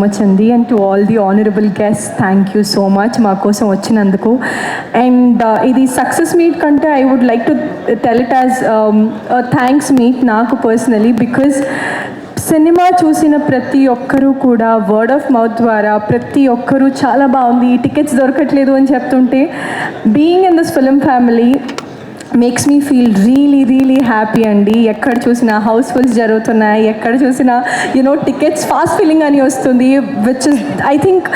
Much అండి and to all the honorable guest thank you so much మా కోసం వచ్చినందుకు. అండ్ ఇది సక్సెస్ మీట్ కంటే I would like to tell it as thanks meet నాకు personally, because cinema చూసిన ప్రతి ఒక్కరూ కూడా వర్డ్ ఆఫ్ మౌత్ ద్వారా ప్రతి ఒక్కరూ చాలా బాగుంది, టికెట్స్ దొరకట్లేదు అని చెప్తుంటే being in this film family makes me feel really happy అండి. ఎక్కడ చూసినా హౌస్ఫుల్స్ జరుగుతున్నాయి, ఎక్కడ చూసినా టికెట్స్ ఫాస్ట్ ఫిల్లింగ్ అని వస్తుంది, which is I think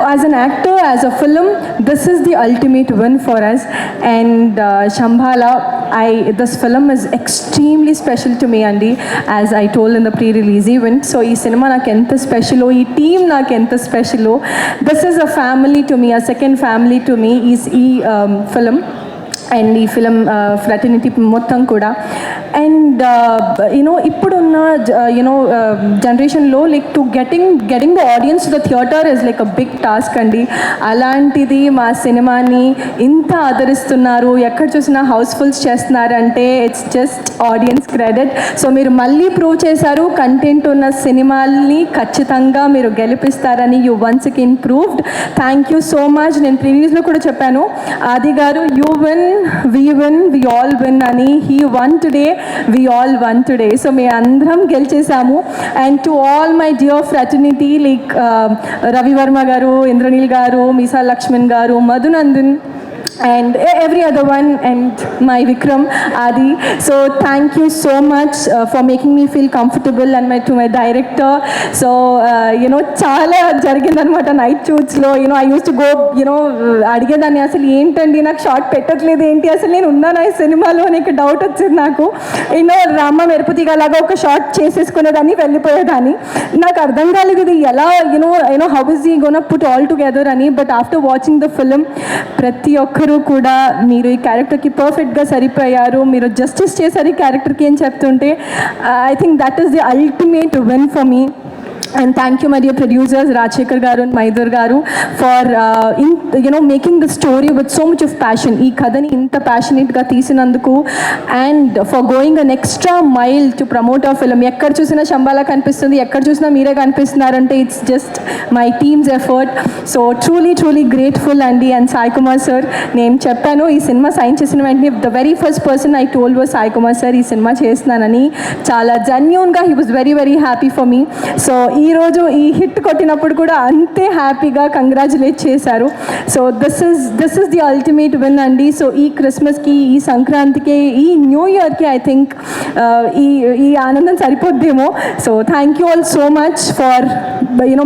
as an actor, as a film, this is the ultimate win for us. And Shambhala, this film is extremely special to me అండి, as I told in the pre-release event. So ఈ సినిమా నాకు ఎంత స్పెషలో, ఈ team నాకు ఎంత స్పెషలో. This is a family to me, a second family to me is ఈ ఫిలిం అండ్ ఈ ఫిలిం ఫ్రాటర్నిటీ మొత్తం కూడా. అండ్ ఇప్పుడున్న జనరేషన్లో like to getting the audience to the theatre is like a big task అండి. అలాంటిది మా సినిమాని ఇంత ఆదరిస్తున్నారు, ఎక్కడ చూసినా హౌస్ఫుల్స్ చేస్తున్నారంటే it's just audience credit. So మీరు మళ్ళీ ప్రూవ్ చేశారు, కంటెంట్ ఉన్న సినిమాల్ని ఖచ్చితంగా మీరు గెలిపిస్తారని you once again proved. Thank you so much. నేను ప్రీవియస్లో కూడా చెప్పాను, Adi garu you win, we win, we all win అని. he won today, we all won today. So మేము అందరం గెలిచేసాము. And to all my dear fraternity like Ravi Varma garu, Indraneel గారు, మీసా లక్ష్మణ్ గారు, Madhunandan and every other one, and my Vikram, Adi. So thank you so much for making me feel comfortable, and to my director. So చాలా జరిగిందనమాట night షూట్స్లో. I used to go అడిగేదాన్ని, అసలు ఏంటండి నాకు short పెట్టట్లేదు ఏంటి, అసలు నేను ఉన్నాను ఈ సినిమాలో నీకు డౌట్ వచ్చింది నాకు. రామ మెరుపుతిగా అలాగా ఒక షార్ట్ చేసేసుకునేదాన్ని, వెళ్ళిపోయేదాన్ని. నాకు అర్థం కాలేదు ఇది ఎలా how is he gonna put all together అని. But after watching the film ప్రతి ఒక్కరు కూడా మీరు ఈ క్యారెక్టర్కి పర్ఫెక్ట్గా సరిపోయారు, మీరు జస్టిస్ చేశారు ఈ క్యారెక్టర్కి అని చెప్తుంటే I think that is the ultimate win for me. And thank you my dear producers Rajshekhar garu and Maidhur garu for making the story with so much of passion. ee kadani inta passionate ga teesinanduku and for going an extra mile to promote our film. ekkada chusina Shambhala kanipistundi, ekkada chusina meere kanipistunarante it's just my team's effort. So truly grateful andi. And Sai Kumar sir, nenu cheppanu ee cinema sign chesina ventane the very first person I told was Sai Kumar sir ee cinema chestunanani. Chaala genuine ga he was very happy for me. So ఈరోజు ఈ hit కొట్టినప్పుడు కూడా అంతే హ్యాపీగా congratulate చేశారు. So this is the ultimate win అండి. So ఈ క్రిస్మస్కి, ఈ సంక్రాంతికి, ఈ న్యూ ఇయర్కి ఐ థింక్ ఈ ఆనందం సరిపోద్దేమో. So thank you all so much for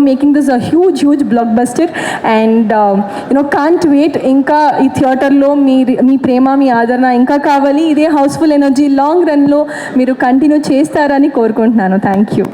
making this a huge blockbuster. And can't wait, ఇంకా ఈ థియేటర్లో మీ ప్రేమ, మీ ఆదరణ ఇంకా కావాలి. ఇదే హౌస్ఫుల్ ఎనర్జీ లాంగ్ రన్లో మీరు కంటిన్యూ చేస్తారని కోరుకుంటున్నాను. Thank you.